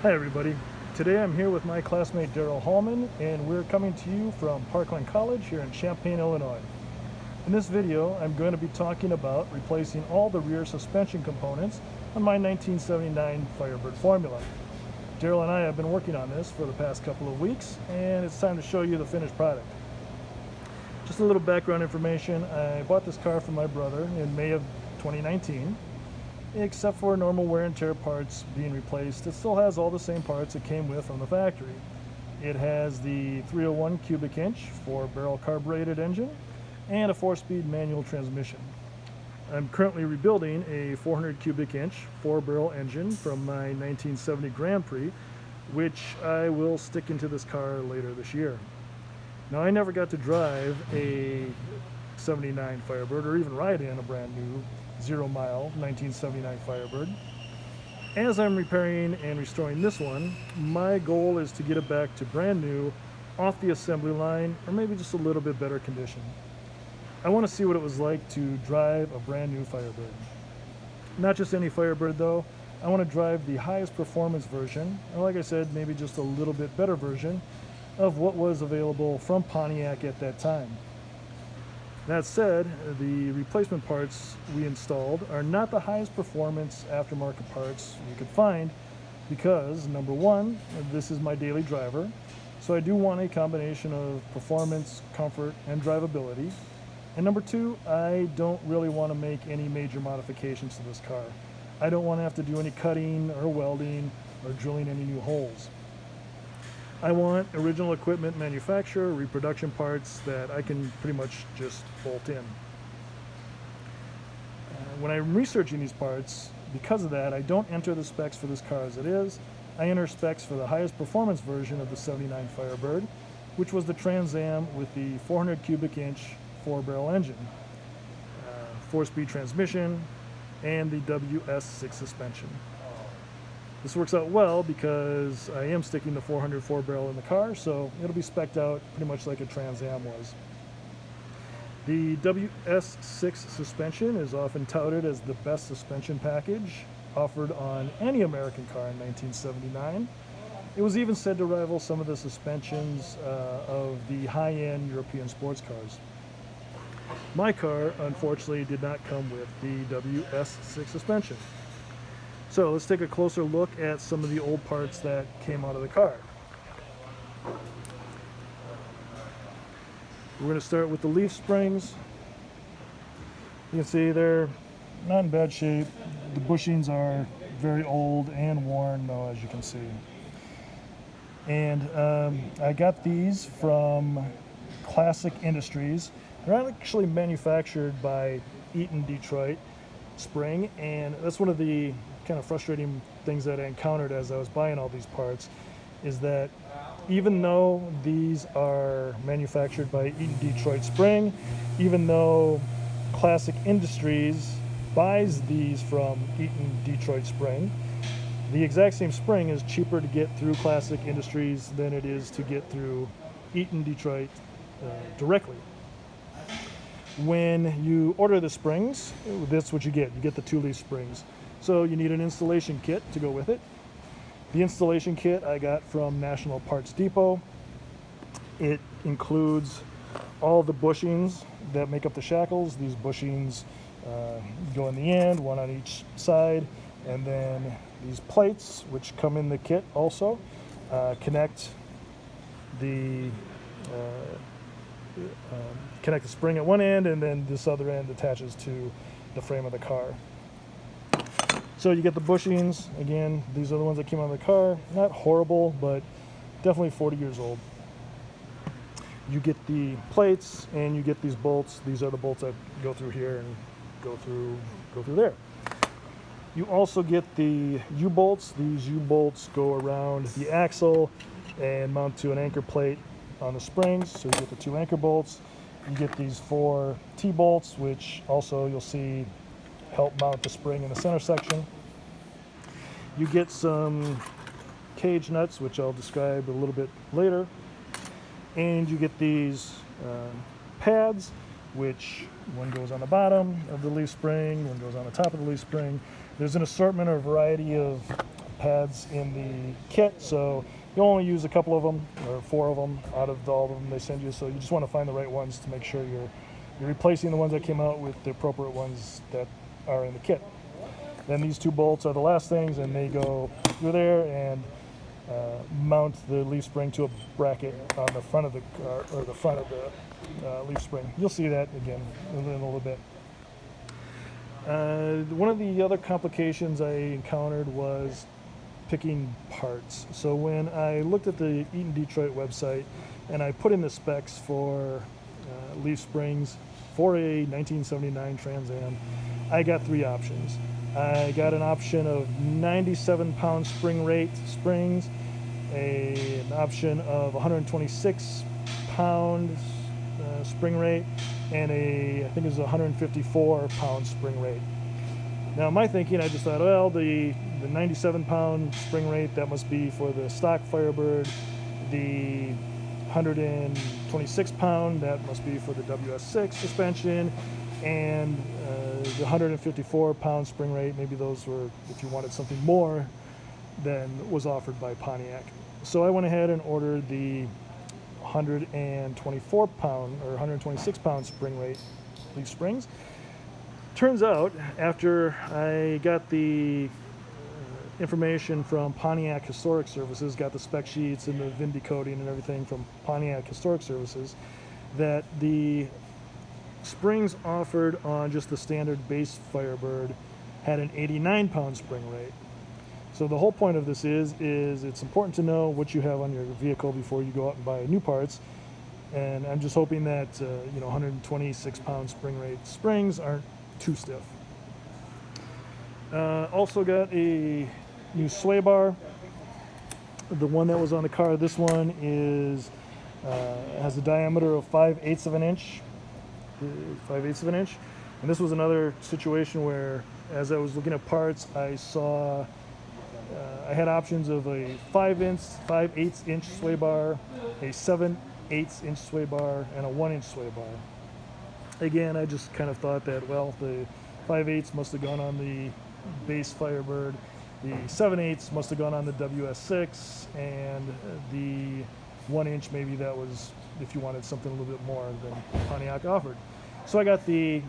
Hi everybody. Today I'm here with my classmate Daryl Hallman, and we're coming to you from Parkland College here in Champaign, Illinois. In this video I'm going to be talking about replacing all the rear suspension components on my 1979 Firebird Formula. Daryl and I have been working on this for the past couple of weeks, and it's time to show you the finished product. Just a little background information. I bought this car from my brother in May of 2019. Except for normal wear and tear parts being replaced, it still has all the same parts it came with from the factory. It has the 301 cubic inch 4-barrel carbureted engine and a 4-speed manual transmission. I'm currently rebuilding a 400 cubic inch 4-barrel engine from my 1970 Grand Prix, which I will stick into this car later this year. Now, I never got to drive a 79 Firebird or even ride in a brand new 0-mile 1979 Firebird. As I'm repairing and restoring this one, my goal is to get it back to brand new, off the assembly line, or maybe just a little bit better condition. I want to see what it was like to drive a brand new Firebird. Not just any Firebird though, I want to drive the highest performance version, or like I said, maybe just a little bit better version of what was available from Pontiac at that time. That said, the replacement parts we installed are not the highest performance aftermarket parts you could find because, number one, this is my daily driver, so I do want a combination of performance, comfort, and drivability. And number two, I don't really want to make any major modifications to this car. I don't want to have to do any cutting or welding or drilling any new holes. I want original equipment manufacturer reproduction parts that I can pretty much just bolt in. When I'm researching these parts, because of that, I don't enter the specs for this car as it is. I enter specs for the highest performance version of the 79 Firebird, which was the Trans Am with the 400 cubic inch 4-barrel engine, 4-speed transmission, and the WS6 suspension. This works out well because I am sticking the 400 4-barrel in the car, so it'll be spec'd out pretty much like a Trans Am was. The WS6 suspension is often touted as the best suspension package offered on any American car in 1979. It was even said to rival some of the suspensions of the high-end European sports cars. My car, unfortunately, did not come with the WS6 suspension. So let's take a closer look at some of the old parts that came out of the car. We're going to start with the leaf springs. You can see they're not in bad shape. The bushings are very old and worn though, as you can see. And I got these from Classic Industries. They're actually manufactured by Eaton-Detroit Spring, and that's one of the kind of frustrating things that I encountered as I was buying all these parts, is that even though these are manufactured by Eaton-Detroit Spring, even though Classic Industries buys these from Eaton-Detroit Spring, the exact same spring is cheaper to get through Classic Industries than it is to get through Eaton-Detroit directly. When you order the springs, that's what you get. You get the 2-leaf springs. So you need an installation kit to go with it. The installation kit I got from National Parts Depot. It includes all the bushings that make up the shackles. These bushings go in the end, one on each side, and then these plates, which come in the kit also, connect the spring at one end, and then this other end attaches to the frame of the car. So you get the bushings. Again, these are the ones that came out of the car. Not horrible, but definitely 40 years old. You get the plates and you get these bolts. These are the bolts that go through here and go through there. You also get the U-bolts. These U-bolts go around the axle and mount to an anchor plate on the springs. So you get the 2 anchor bolts. You get these 4 T-bolts, which also you'll see help mount the spring in the center section. You get some cage nuts, which I'll describe a little bit later. And you get these pads, which one goes on the bottom of the leaf spring, one goes on the top of the leaf spring. There's an assortment or variety of pads in the kit, so you'll only use a couple of them, or 4 of them out of all of them they send you, so you just want to find the right ones to make sure you're replacing the ones that came out with the appropriate ones that are in the kit. Then these 2 bolts are the last things, and they go through there and mount the leaf spring to a bracket on the front of the car, or the front of the leaf spring. You'll see that again in a little bit. One of the other complications I encountered was picking parts. So when I looked at the Eaton-Detroit website and I put in the specs for leaf springs for a 1979 Trans Am, I got 3 options. I got an option of 97-pound spring rate springs, an option of 126-pound spring rate, and I think it was a 154-pound spring rate. Now, my thinking, I just thought, well, the 97-pound spring rate, that must be for the stock Firebird. The 126-pound, that must be for the WS6 suspension, and the 154-pound spring rate, maybe those were if you wanted something more than was offered by Pontiac. So I went ahead and ordered the 124-pound or 126-pound spring rate leaf springs. Turns out, after I got the information from Pontiac Historic Services, got the spec sheets and the VIN decoding and everything from Pontiac Historic Services, that the springs offered on just the standard base Firebird had an 89-pound spring rate. So the whole point of this is it's important to know what you have on your vehicle before you go out and buy new parts. And I'm just hoping that 126-pound spring rate springs aren't too stiff. Also got a new sway bar. The one that was on the car, this one has a diameter of 5/8 of an inch. 5/8 of an inch. And this was another situation where, as I was looking at parts, I saw I had options of a 5/8 inch sway bar, a 7/8 inch sway bar, and a 1 inch sway bar. Again, I just kind of thought that, well, the 5/8 must have gone on the base Firebird, the 7/8 must have gone on the WS6, and the 1 inch, maybe that was if you wanted something a little bit more than Pontiac offered. So I got the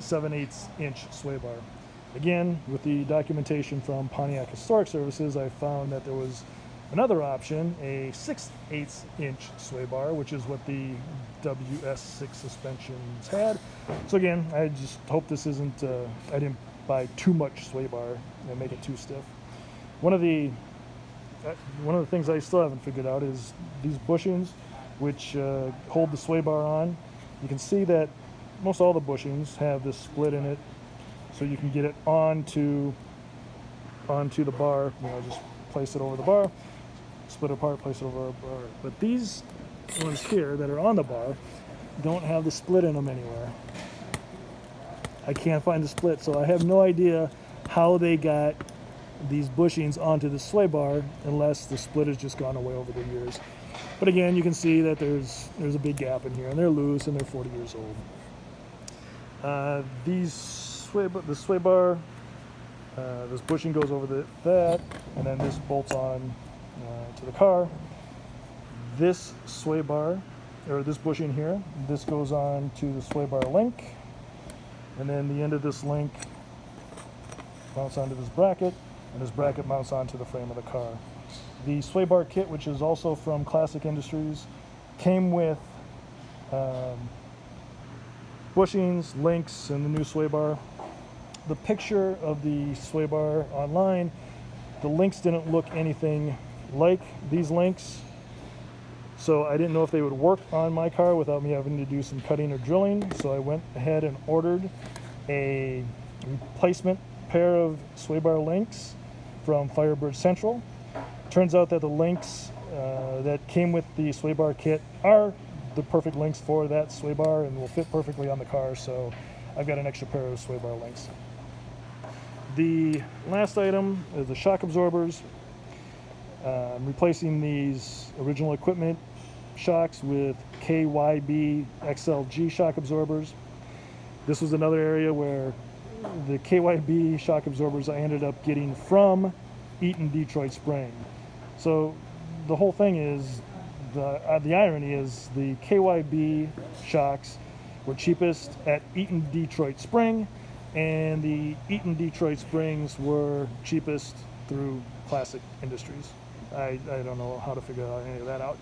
7/8 inch sway bar. Again, with the documentation from Pontiac Historic Services, I found that there was another option, a 6/8 inch sway bar, which is what the WS6 suspensions had. So again, I just hope this isn't, I didn't buy too much sway bar and make it too stiff. One of the things I still haven't figured out is these bushings, which hold the sway bar on. You can see that most all the bushings have this split in it, so you can get it onto the bar. Just place it over the bar, split it apart, place it over a bar. But these ones here that are on the bar don't have the split in them anywhere. I can't find the split, so I have no idea how they got these bushings onto the sway bar unless the split has just gone away over the years. But again, you can see that there's a big gap in here, and they're loose and they're 40 years old. The sway bar, this bushing goes over that, and then this bolts on to the car. This sway bar, or this bushing here, this goes on to the sway bar link, and then the end of this link mounts onto this bracket, and this bracket mounts onto the frame of the car. The sway bar kit, which is also from Classic Industries, came with bushings, links, and the new sway bar. The picture of the sway bar online, the links didn't look anything like these links, so I didn't know if they would work on my car without me having to do some cutting or drilling. So I went ahead and ordered a replacement pair of sway bar links from Firebird Central. Turns out that the links that came with the sway bar kit are the perfect links for that sway bar and will fit perfectly on the car, so I've got an extra pair of sway bar links. The last item is the shock absorbers. I'm replacing these original equipment shocks with KYB Excel-G shock absorbers. This was another area where the KYB shock absorbers I ended up getting from Eaton-Detroit Spring. So the whole thing is, the irony is the KYB shocks were cheapest at Eaton-Detroit Spring, and the Eaton-Detroit Springs were cheapest through Classic Industries. I don't know how to figure any of that out.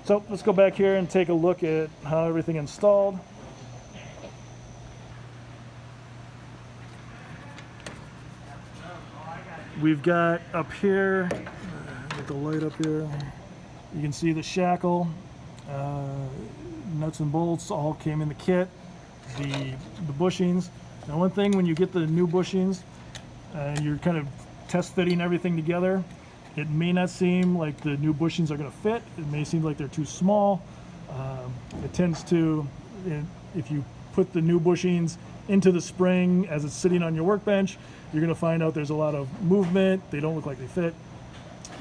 So let's go back here and take a look at how everything installed. We've got up here, get the light up here, you can see the shackle, nuts and bolts all came in the kit, the bushings. Now one thing, when you get the new bushings, you're kind of test fitting everything together, it may not seem like the new bushings are going to fit. It may seem like they're too small. It tends to, if you put the new bushings into the spring as it's sitting on your workbench, you're going to find out there's a lot of movement. They don't look like they fit,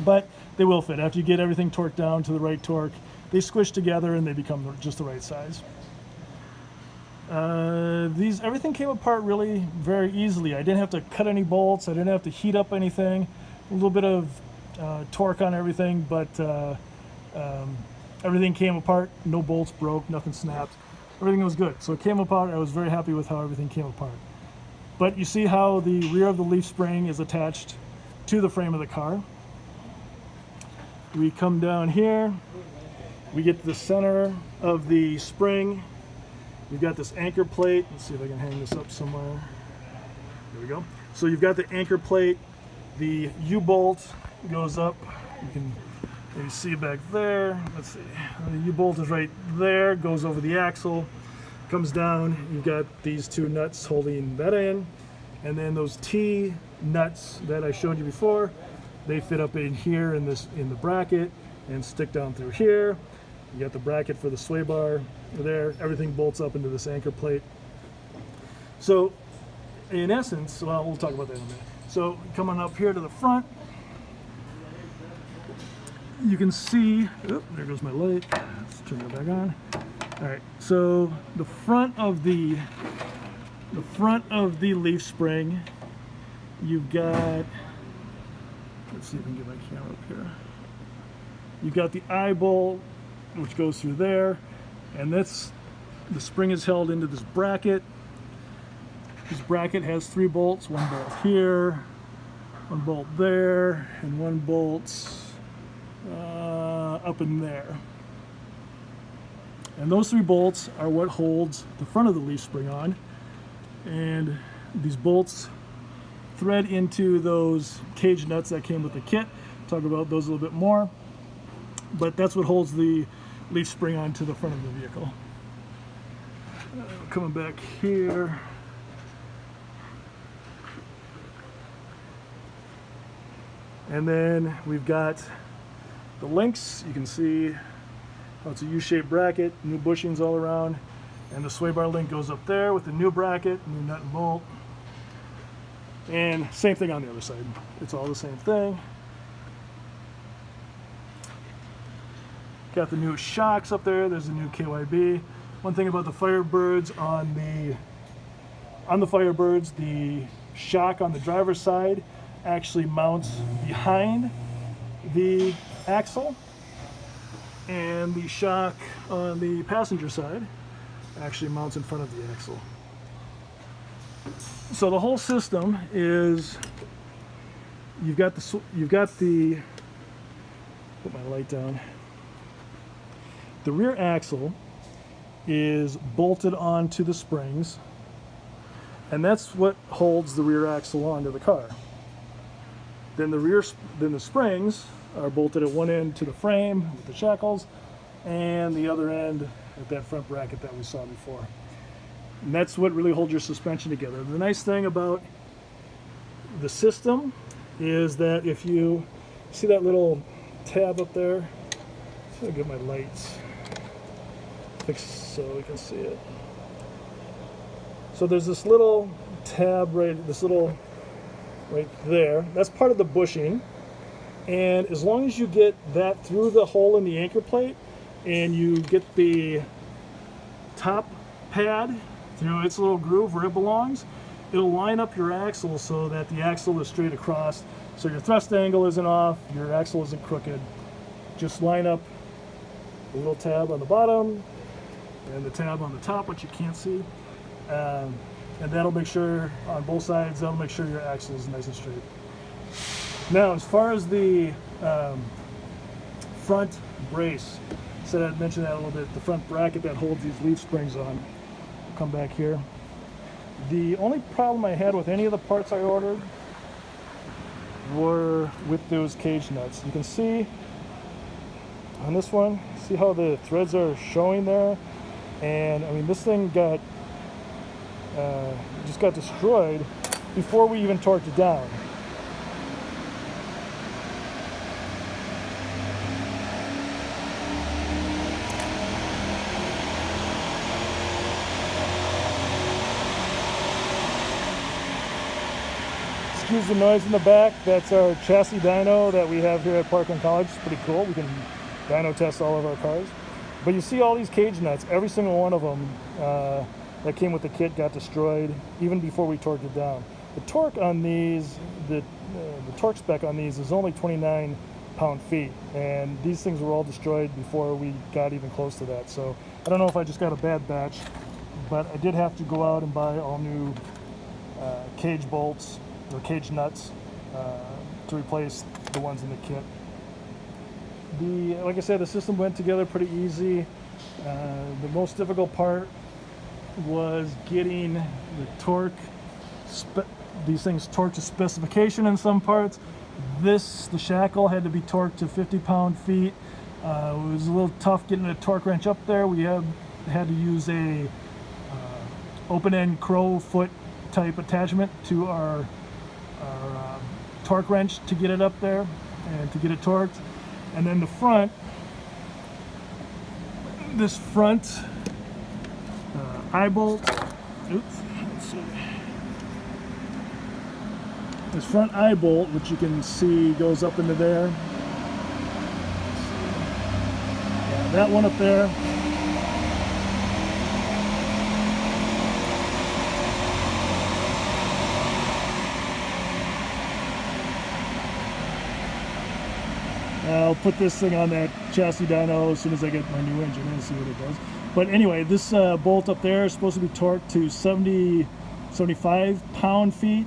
but they will fit. After you get everything torqued down to the right torque, they squish together and they become just the right size. Everything came apart really very easily. I didn't have to cut any bolts. I didn't have to heat up anything. A little bit of torque on everything, but everything came apart. No bolts broke, nothing snapped. Everything was good. So it came apart. I was very happy with how everything came apart. But you see how the rear of the leaf spring is attached to the frame of the car. We come down here. We get to the center of the spring. You've got this anchor plate. Let's see if I can hang this up somewhere. There we go. So you've got the anchor plate. The U-bolt goes up. You can maybe see it back there. Let's see. The U-bolt is right there, goes over the axle, comes down. You've got these two nuts holding that in. And then those T nuts that I showed you before, they fit up in here in the bracket and stick down through here. You got the bracket for the sway bar there. Everything bolts up into this anchor plate. So in essence, well, we'll talk about that in a minute. So coming up here to the front, you can see, oh, there goes my light. Let's turn that back on. All right, so the front of the leaf spring, you've got, let's see if I can get my camera up here. You've got the eye bolt, which goes through there, and the spring is held into this bracket. This bracket has 3 bolts, 1 bolt here, 1 bolt there, and 1 bolt up in there. And those 3 bolts are what holds the front of the leaf spring on. And these bolts thread into those cage nuts that came with the kit. Talk about those a little bit more. But that's what holds the leaf spring onto the front of the vehicle. Coming back here. And then we've got the links. You can see how it's a U-shaped bracket, new bushings all around. And the sway bar link goes up there with the new bracket, new nut and bolt. And same thing on the other side. It's all the same thing. Got the new shocks up there. There's the new KYB. One thing about the Firebirds, on the Firebirds, the shock on the driver's side actually mounts behind the axle, and the shock on the passenger side actually mounts in front of the axle. So the whole system is, you've got the put my light down. The rear axle is bolted onto the springs, and that's what holds the rear axle onto the car. Then the springs are bolted at one end to the frame with the shackles, and the other end at that front bracket that we saw before. And that's what really holds your suspension together. The nice thing about the system is that if you see that little tab up there, so I'll get my lights fixed so we can see it. So there's this little tab right there. That's part of the bushing. And as long as you get that through the hole in the anchor plate and you get the top pad through its little groove where it belongs, it'll line up your axle so that the axle is straight across, so your thrust angle isn't off, your axle isn't crooked. Just line up the little tab on the bottom and the tab on the top, which you can't see, and that'll make sure on both sides, that'll make sure your axle is nice and straight. Now, as far as the front brace, said I'd mention that a little bit, the front bracket that holds these leaf springs on. Come back here. The only problem I had with any of the parts I ordered were with those cage nuts. You can see on this one, see how the threads are showing there? And I mean, this thing got just got destroyed before we even torqued it down. Excuse the noise in the back. That's our chassis dyno that we have here at Parkland College. It's pretty cool. We can dyno test all of our cars. But you see all these cage nuts, every single one of them that came with the kit got destroyed even before we torqued it down. The torque on these, the torque spec on these is only 29 pound-feet, and these things were all destroyed before we got even close to that. So I don't know if I just got a bad batch, but I did have to go out and buy all new cage bolts or cage nuts to replace the ones in the kit. Like I said, the system went together pretty easy. The most difficult part was getting the torque, these things torqued to specification in some parts. The shackle had to be torqued to 50 pound-feet. It was a little tough getting a torque wrench up there. We had to use a open-end crow foot type attachment to our torque wrench to get it up there and to get it torqued. And then the front, this front eye bolt, let's see. This front eye bolt, which you can see goes up into there. Yeah, that one up there. I'll put this thing on that chassis dyno as soon as I get my new engine and see what it does. But anyway, this bolt up there is supposed to be torqued to 75 pound-feet,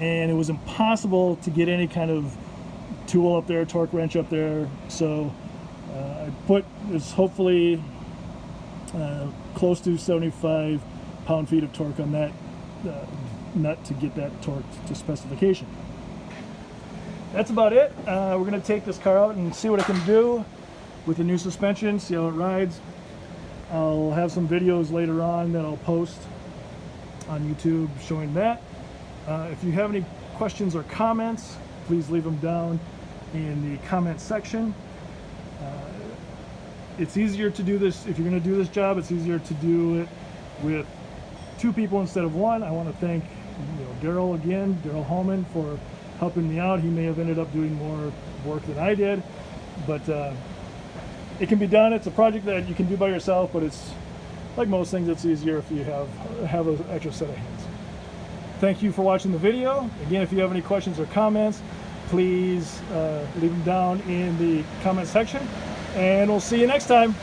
and it was impossible to get any kind of tool up there, torque wrench up there. So I put this hopefully close to 75 pound-feet of torque on that nut to get that torqued to specification. That's about it. We're going to take this car out and see what it can do with the new suspension, see how it rides. I'll have some videos later on that I'll post on YouTube showing that. If you have any questions or comments, please leave them down in the comment section. It's easier to do this, if you're going to do this job, it's easier to do it with 2 people instead of 1. I want to thank Daryl again, Daryl Hallman, for helping me out. He may have ended up doing more work than I did, but it can be done. It's a project that you can do by yourself, but it's like most things, it's easier if you have an extra set of hands. Thank you for watching the video. Again, if you have any questions or comments, please leave them down in the comment section, and we'll see you next time.